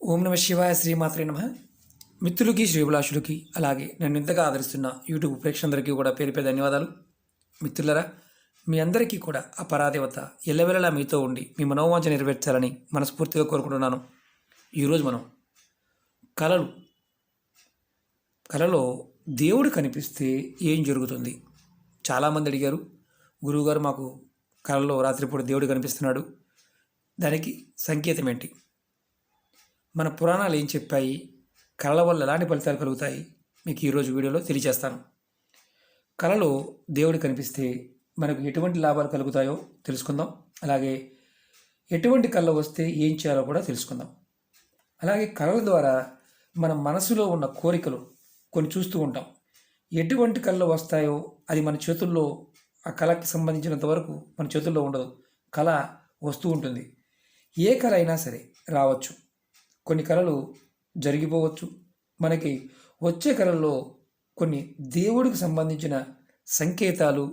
ఓం నమ శివాయ శ్రీమాత్రే నమ. మిత్రులకి శ్రీభిలాషులకి అలాగే నన్ను ఇంతగా ఆదరిస్తున్న యూట్యూబ్ ప్రేక్షకులందరికీ కూడా పేరు పేరు ధన్యవాదాలు. మిత్రులరా, మీ అందరికీ కూడా ఆ పరాదేవత ఎల్లవెల్లలా మీతో ఉండి మీ మనోవాంఛ నెరవేర్చాలని మనస్ఫూర్తిగా కోరుకుంటున్నాను. ఈరోజు మనం కలలో దేవుడు కనిపిస్తే ఏం జరుగుతుంది? చాలామంది అడిగారు, గురువుగారు మాకు కలలో రాత్రిపూట దేవుడు కనిపిస్తున్నాడు, దానికి సంకేతం ఏంటి? మన పురాణాలు ఏం చెప్పాయి? కళల వల్ల ఎలాంటి ఫలితాలు కలుగుతాయి? మీకు ఈరోజు వీడియోలో తెలియజేస్తాను. కళలో దేవుడు కనిపిస్తే మనకు ఎటువంటి లాభాలు కలుగుతాయో తెలుసుకుందాం. అలాగే ఎటువంటి కళ వస్తే ఏం చేయాలో కూడా తెలుసుకుందాం. అలాగే కళల ద్వారా మన మనసులో ఉన్న కోరికలు కొన్ని చూస్తూ ఉంటాం. ఎటువంటి కళలు వస్తాయో అది మన చేతుల్లో, ఆ కళకి సంబంధించినంత వరకు మన చేతుల్లో ఉండదు. కళ వస్తూ ఉంటుంది. ఏ కళ అయినా సరే రావచ్చు. కొన్ని కళలు జరిగిపోవచ్చు. మనకి వచ్చే కళల్లో కొన్ని దేవుడికి సంబంధించిన సంకేతాలు,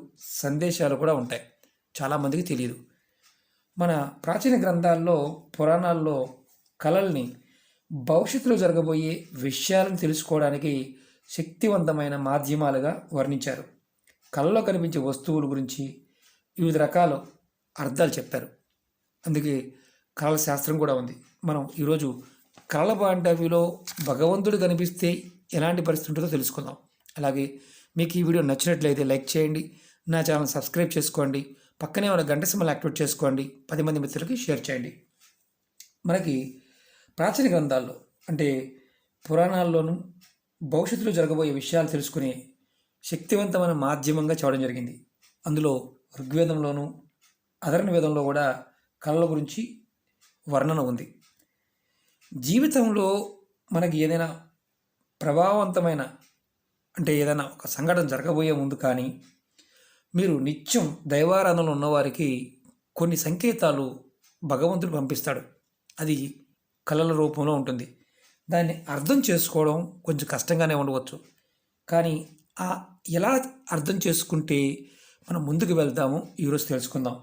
సందేశాలు కూడా ఉంటాయి. చాలామందికి తెలియదు. మన ప్రాచీన గ్రంథాల్లో, పురాణాల్లో కళల్ని భవిష్యత్తులో జరగబోయే విషయాలను తెలుసుకోవడానికి శక్తివంతమైన మాధ్యమాలుగా వర్ణించారు. కళలో కనిపించే వస్తువుల గురించి వివిధ రకాల అర్థాలు చెప్పారు. అందుకే కళల శాస్త్రం కూడా ఉంది. మనం ఈరోజు కళల పాయింట్ భగవంతుడు కనిపిస్తే ఎలాంటి పరిస్థితి ఉంటుందో తెలుసుకుందాం. అలాగే మీకు ఈ వీడియో నచ్చినట్లయితే లైక్ చేయండి, నా ఛానల్ సబ్స్క్రైబ్ చేసుకోండి, పక్కనే ఉన్న గంట సింబల్ యాక్టివేట్ చేసుకోండి, 10 మంది మిత్రులకి షేర్ చేయండి. మనకి ప్రాచీన గ్రంథాల్లో అంటే పురాణాల్లోనూ భవిష్యత్తులో జరగబోయే విషయాలు తెలుసుకునే శక్తివంతమైన మాధ్యమంగా చూడడం జరిగింది. అందులో ఋగ్వేదంలోనూ అధర్వణ వేదంలో కూడా కళల గురించి వర్ణన ఉంది. జీవితంలో మనకి ఏదైనా ప్రభావవంతమైన అంటే ఏదైనా ఒక సంఘటన జరగబోయే ముందు కానీ మీరు నిత్యం దైవారాధనలో ఉన్నవారికి కొన్ని సంకేతాలు భగవంతుడు పంపిస్తాడు. అది కళల రూపంలో ఉంటుంది. దాన్ని అర్థం చేసుకోవడం కొంచెం కష్టంగానే ఉండవచ్చు. కానీ ఎలా అర్థం చేసుకుంటే మనం ముందుకు వెళ్తామో ఈరోజు తెలుసుకుందాం.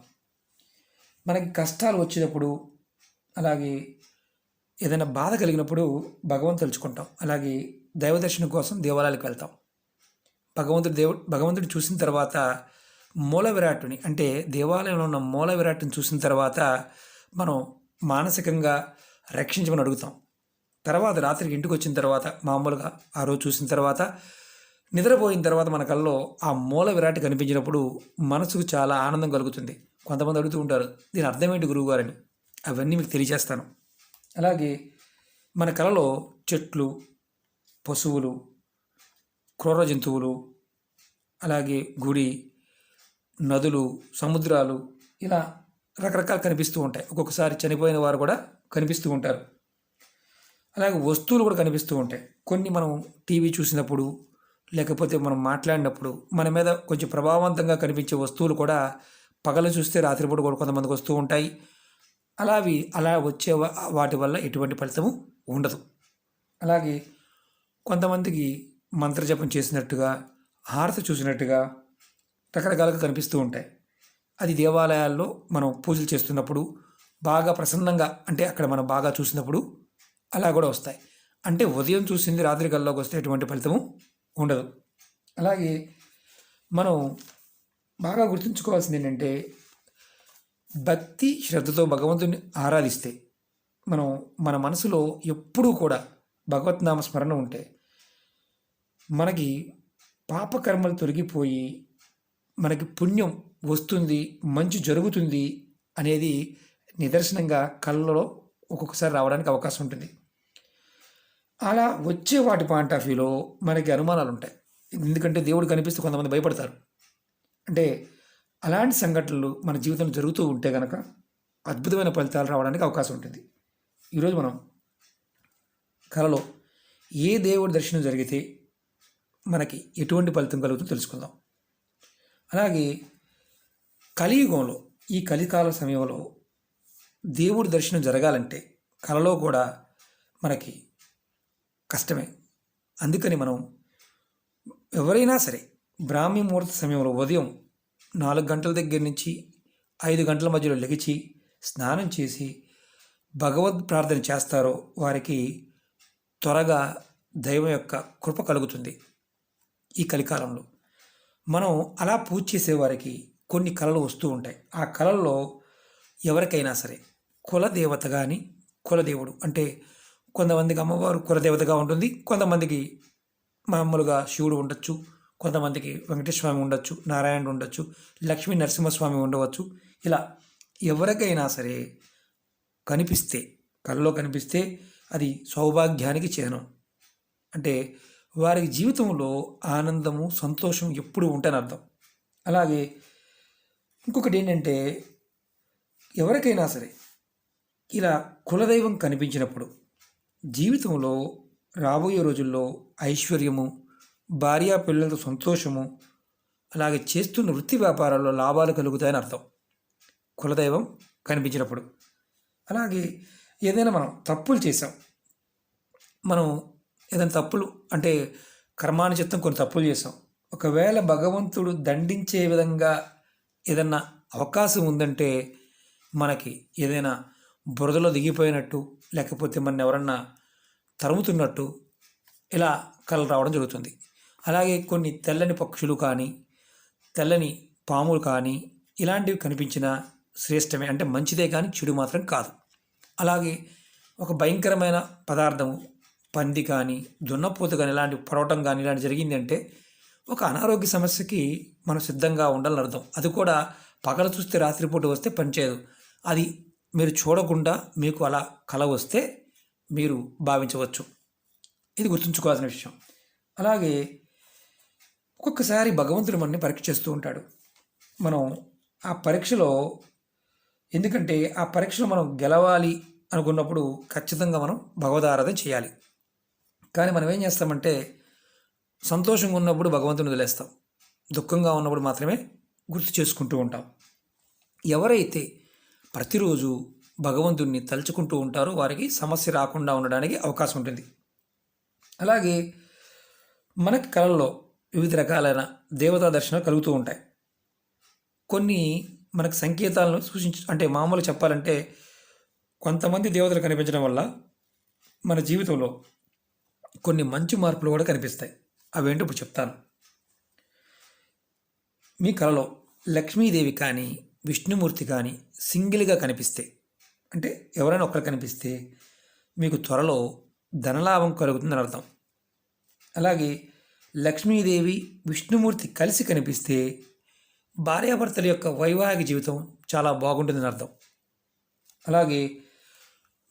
మనకి కష్టాలు వచ్చినప్పుడు, అలాగే ఏదైనా బాధ కలిగినప్పుడు భగవంతుడు తలుచుకుంటాం. అలాగే దైవ దర్శనం కోసం దేవాలయాలకు వెళ్తాం. భగవంతుడు చూసిన తర్వాత మూల విరాట్టుని అంటే దేవాలయంలో ఉన్న మూల విరాట్టుని చూసిన తర్వాత మనం మానసికంగా రక్షించమని అడుగుతాం. తర్వాత రాత్రికి ఇంటికి వచ్చిన తర్వాత మామూలుగా ఆ రోజు చూసిన తర్వాత నిద్రపోయిన తర్వాత మన కళ్ళలో ఆ మూల విరాట్ కనిపించినప్పుడు మనసుకు చాలా ఆనందం కలుగుతుంది. కొంతమంది అడుగుతూ ఉంటారు, దీని అర్థం ఏంటి గురువుగారని. అవన్నీ మీకు తెలియజేస్తాను. అలాగే మన కళలో చెట్లు, పశువులు, క్రూర జంతువులు, అలాగే గుడి, నదులు, సముద్రాలు ఇలా రకరకాలు కనిపిస్తూ ఉంటాయి. ఒక్కొక్కసారి చనిపోయిన వారు కూడా కనిపిస్తూ ఉంటారు. అలాగే వస్తువులు కూడా కనిపిస్తూ ఉంటాయి. కొన్ని మనం టీవీ చూసినప్పుడు, లేకపోతే మనం మాట్లాడినప్పుడు మన మీద కొంచెం ప్రభావవంతంగా కనిపించే వస్తువులు కూడా పగలు చూస్తే రాత్రిపూట కూడా కొంతమందికి వస్తూ ఉంటాయి. అలా వచ్చే వాటి వల్ల ఎటువంటి ఫలితము ఉండదు. అలాగే కొంతమందికి మంత్రజపం చేసినట్టుగా, హారతి చూసినట్టుగా రకరకాలుగా కనిపిస్తూ ఉంటాయి. అది దేవాలయాల్లో మనం పూజలు చేస్తున్నప్పుడు బాగా ప్రసన్నంగా, అంటే అక్కడ మనం బాగా చూసినప్పుడు అలా కూడా వస్తాయి. అంటే ఉదయం చూసింది రాత్రి కల్లోకి వస్తే ఎటువంటి ఫలితము ఉండదు. అలాగే మనం బాగా గుర్తుంచుకోవాల్సింది ఏంటంటే, భక్తి శ్రద్ధతో భగవంతుని ఆరాధిస్తే మన మనసులో ఎప్పుడూ కూడా భగవద్నామ స్మరణ ఉంటే మనకి పాపకర్మలు తొలగిపోయి మనకి పుణ్యం వస్తుంది, మంచి జరుగుతుంది అనేది నిదర్శనంగా కళ్ళలో ఒక్కొక్కసారి రావడానికి అవకాశం ఉంటుంది. అలా వచ్చే వాటి పాయింట్ ఆఫ్ వ్యూలో మనకి అనుమానాలు ఉంటాయి. ఎందుకంటే దేవుడు కనిపిస్తే కొంతమంది భయపడతారు. అంటే అలాంటి సంఘటనలు మన జీవితంలో జరుగుతూ ఉంటే కనుక అద్భుతమైన ఫలితాలు రావడానికి అవకాశం ఉంటుంది. ఈరోజు మనం కళలో ఏ దేవుడి దర్శనం జరిగితే మనకి ఎటువంటి ఫలితం కలుగుతుందో తెలుసుకుందాం. అలాగే కలియుగంలో, ఈ కలికాల సమయంలో దేవుడి దర్శనం జరగాలంటే కళలో కూడా మనకి కష్టమే. అందుకని మనం ఎవరైనా సరే బ్రాహ్మీ ముహూర్త సమయంలో ఉదయం 4 గంటల దగ్గర నుంచి 5 గంటల మధ్యలో లెగిచి స్నానం చేసి భగవద్ ప్రార్థన చేస్తారో వారికి త్వరగా దైవం యొక్క కృప కలుగుతుంది. ఈ కలికాలంలో మనం అలా పూజ చేసేవారికి కొన్ని కళలు వస్తూ ఉంటాయి. ఆ కళల్లో ఎవరికైనా సరే కులదేవత కానీ, కులదేవుడు అంటే కొంతమందికి అమ్మవారు కులదేవతగా ఉంటుంది, కొంతమందికి మామూలుగా శివుడు ఉండొచ్చు, కొంతమందికి వెంకటేశ్వర స్వామి ఉండొచ్చు, నారాయణుడు ఉండొచ్చు, లక్ష్మీ నరసింహస్వామి ఉండవచ్చు. ఇలా ఎవరికైనా సరే కనిపిస్తే, కళ్ళలో కనిపిస్తే అది సౌభాగ్యానికి చిహ్నం. అంటే వారి జీవితంలో ఆనందము, సంతోషం ఎప్పుడు ఉంటాయని అర్థం. అలాగే ఇంకొకటి ఏంటంటే, ఎవరికైనా సరే ఇలా కులదైవం కనిపించినప్పుడు జీవితంలో రాబోయే రోజుల్లో ఐశ్వర్యము, భార్యా పిల్లలతో సంతోషము, అలాగే చేస్తున్న వృత్తి వ్యాపారాల్లో లాభాలు కలుగుతాయని అర్థం కులదైవం కనిపించినప్పుడు. అలాగే ఏదైనా మనం తప్పులు చేసాం, మనం ఏదైనా తప్పులు అంటే కర్మానుచిత్తం కొన్ని తప్పులు చేసాం, ఒకవేళ భగవంతుడు దండించే విధంగా ఏదన్నా అవకాశం ఉందంటే మనకి ఏదైనా బురదలో దిగిపోయినట్టు, లేకపోతే మన ఎవరన్నా తరుముతున్నట్టు ఇలా కలలు రావడం జరుగుతుంది. అలాగే కొన్ని తెల్లని పక్షులు కానీ, తెల్లని పాములు కానీ ఇలాంటివి కనిపించిన శ్రేష్టమే, అంటే మంచిదే కానీ చెడు మాత్రం కాదు. అలాగే ఒక భయంకరమైన పదార్థము, పంది కానీ, దున్నపోతు కానీ, ఇలాంటి పొరవటం కానీ ఇలాంటి జరిగింది అంటే ఒక అనారోగ్య సమస్యకి మనం సిద్ధంగా ఉండాలని అర్థం. అది కూడా పగలు చూస్తే రాత్రిపూట వస్తే పనిచేయదు. అది మీరు చూడకుండా మీకు అలా కల వస్తే మీరు భావించవచ్చు. ఇది గుర్తుంచుకోవాల్సిన విషయం. అలాగే ఒక్కొక్కసారి భగవంతుడు మనని పరీక్ష చేస్తూ ఉంటాడు. మనం ఆ పరీక్షలో, ఎందుకంటే ఆ పరీక్షలో మనం గెలవాలి అనుకున్నప్పుడు ఖచ్చితంగా మనం భగవదారాధన చేయాలి. కానీ మనం ఏం చేస్తామంటే సంతోషంగా ఉన్నప్పుడు భగవంతుని వదిలేస్తాం, దుఃఖంగా ఉన్నప్పుడు మాత్రమే గుర్తు చేసుకుంటూ ఉంటాం. ఎవరైతే ప్రతిరోజు భగవంతుడిని తలుచుకుంటూ ఉంటారో వారికి సమస్య రాకుండా ఉండడానికి అవకాశం ఉంటుంది. అలాగే మనకి కళల్లో వివిధ రకాలైన దేవతా దర్శనాలు కలుగుతూ ఉంటాయి. కొన్ని మనకు సంకేతాలను అంటే మామూలు చెప్పాలంటే కొంతమంది దేవతలు కనిపించడం వల్ల మన జీవితంలో కొన్ని మంచి మార్పులు కూడా కనిపిస్తాయి. అవేంటో ఇప్పుడు చెప్తాను. మీ కళలో లక్ష్మీదేవి కానీ, విష్ణుమూర్తి కానీ సింగిల్గా కనిపిస్తే, అంటే ఎవరైనా ఒక్కరు కనిపిస్తే మీకు త్వరలో ధనలాభం కలుగుతుందని అర్థం. అలాగే లక్ష్మీదేవి, విష్ణుమూర్తి కలిసి కనిపిస్తే భార్యాభర్తల యొక్క వైవాహిక జీవితం చాలా బాగుంటుందని అర్థం. అలాగే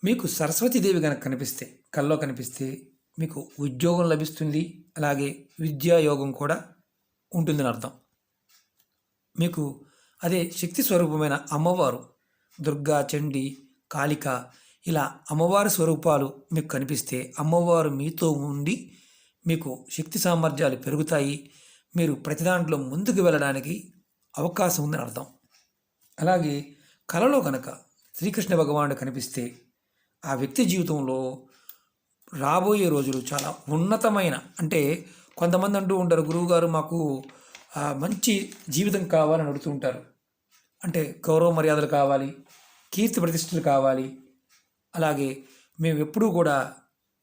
మీకు సరస్వతీదేవి కనుక కనిపిస్తే, కల్లో కనిపిస్తే మీకు ఉద్యోగం లభిస్తుంది, అలాగే విద్యాయోగం కూడా ఉంటుందని అర్థం. మీకు అదే శక్తి స్వరూపమైన అమ్మవారు దుర్గా, చండి, కాళిక ఇలా అమ్మవారి స్వరూపాలు మీకు కనిపిస్తే అమ్మవారు మీతో ఉండి మీకు శక్తి సామర్థ్యాలు పెరుగుతాయి, మీరు ప్రతి దాంట్లో ముందుకు వెళ్ళడానికి అవకాశం ఉందని అర్థం. అలాగే కలలో కనుక శ్రీకృష్ణ భగవానుడు కనిపిస్తే ఆ వ్యక్తి జీవితంలో రాబోయే రోజులు చాలా ఉన్నతమైన, అంటే కొంతమంది అంటూ ఉంటారు, గురువుగారు మాకు మంచి జీవితం కావాలని అడుగుతూ ఉంటారు. అంటే గౌరవ మర్యాదలు కావాలి, కీర్తి ప్రతిష్టలు కావాలి, అలాగే మేము ఎప్పుడూ కూడా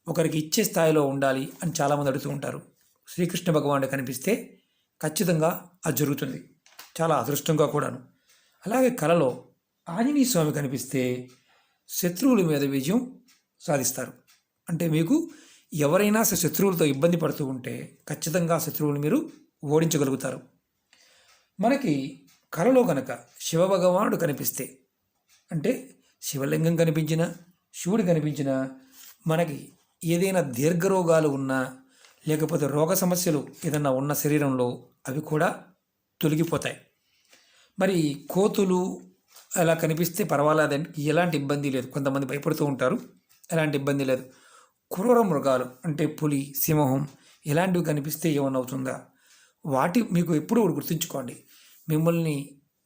ఒకరికి ఇచ్చే స్థాయిలో ఉండాలి అని చాలామంది అడుగుతూ ఉంటారు. శ్రీకృష్ణ భగవానుడు కనిపిస్తే ఖచ్చితంగా అది జరుగుతుంది, చాలా అదృష్టంగా కూడాను. అలాగే కలలో ఆంజనేయ స్వామి కనిపిస్తే శత్రువుల మీద విజయం సాధిస్తారు. అంటే మీకు ఎవరైనా శత్రువులతో ఇబ్బంది పడుతూ ఉంటే ఖచ్చితంగా శత్రువులు మీరు ఓడించగలుగుతారు. మనకి కలలో కనుక శివభగవానుడు కనిపిస్తే, అంటే శివలింగం కనిపించిన, శివుడు కనిపించిన, మనకి ఏదైనా దీర్ఘరోగాలు ఉన్నా, లేకపోతే రోగ సమస్యలు ఏదైనా ఉన్న శరీరంలో అవి కూడా తొలగిపోతాయి. మరి కోతులు అలా కనిపిస్తే పర్వాలేదండి, ఎలాంటి ఇబ్బంది లేదు. కొంతమంది భయపడుతూ ఉంటారు, ఎలాంటి ఇబ్బంది లేదు. క్రూర మృగాలు అంటే పులి, సింహం ఇలాంటివి కనిపిస్తే ఏమన్నా అవుతుందా? వాటి మీకు ఎప్పుడూ గుర్తుంచుకోండి, మిమ్మల్ని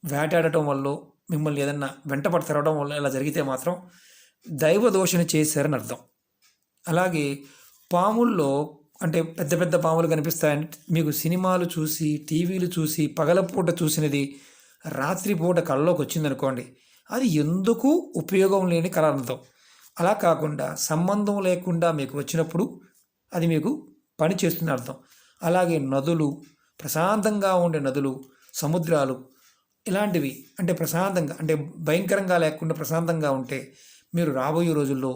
వేటాడటం వల్ల, మిమ్మల్ని ఏదన్నా వెంటపడి తిరగడం వల్ల ఇలా జరిగితే మాత్రం దైవ దోషణ చేశారని అర్థం. అలాగే పాముల్లో అంటే పెద్ద పెద్ద పాములు కనిపిస్తాయని మీకు సినిమాలు చూసి, టీవీలు చూసి, పగలపూట చూసినది రాత్రిపూట కళ్ళలోకి వచ్చిందనుకోండి, అది ఎందుకు ఉపయోగం లేని కళ అర్థం. అలా కాకుండా సంబంధం లేకుండా మీకు వచ్చినప్పుడు అది మీకు పని చేస్తుంది అర్థం. అలాగే నదులు, ప్రశాంతంగా ఉండే నదులు, సముద్రాలు ఇలాంటివి అంటే ప్రశాంతంగా అంటే భయంకరంగా లేకుండా ప్రశాంతంగా ఉంటే మీరు రాబోయే రోజుల్లో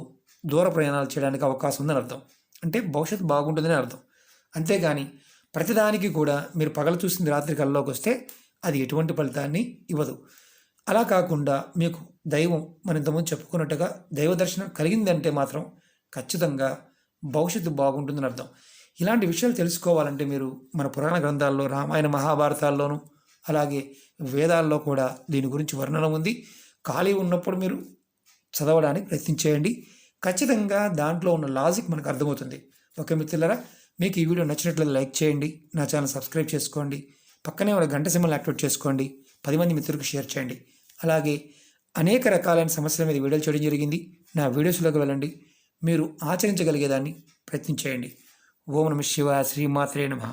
దూర ప్రయాణాలు చేయడానికి అవకాశం ఉందని అర్థం. అంటే భవిష్యత్తు బాగుంటుందని అర్థం. అంతేగాని ప్రతిదానికి కూడా మీరు పగలు చూసింది రాత్రి కల్లోకి వస్తే అది ఎటువంటి ఫలితాన్ని ఇవ్వదు. అలా కాకుండా మీకు దైవం మనం ఇంతకుముందు చెప్పుకున్నట్టుగా దైవ దర్శనం కలిగిందంటే మాత్రం ఖచ్చితంగా భవిష్యత్తు బాగుంటుందని అర్థం. ఇలాంటి విషయాలు తెలుసుకోవాలంటే మీరు మన పురాణ గ్రంథాల్లో రామాయణ మహాభారతాల్లోనూ అలాగే వేదాల్లో కూడా దీని గురించి వర్ణన ఉంది. ఖాళీ ఉన్నప్పుడు మీరు చదవడానికి ప్రయత్నించేయండి. ఖచ్చితంగా దాంట్లో ఉన్న లాజిక్ మనకు అర్థమవుతుంది. ఓకే మిత్రులారా, మీకు ఈ వీడియో నచ్చినట్లయితే లైక్ చేయండి, నా ఛానల్ సబ్స్క్రైబ్ చేసుకోండి, పక్కనే ఉన్న గంట సింబల్ యాక్టివేట్ చేసుకోండి, 10 మంది మిత్రులకు షేర్ చేయండి. అలాగే అనేక రకాలైన సమస్యల మీద వీడియోలు చేయడం జరిగింది. నా వీడియోస్లోకి వెళ్ళండి, మీరు ఆచరించగలిగేదాన్ని ప్రయత్నించేయండి. ఓం నమః శివాయ, శ్రీమాత్రే నమః.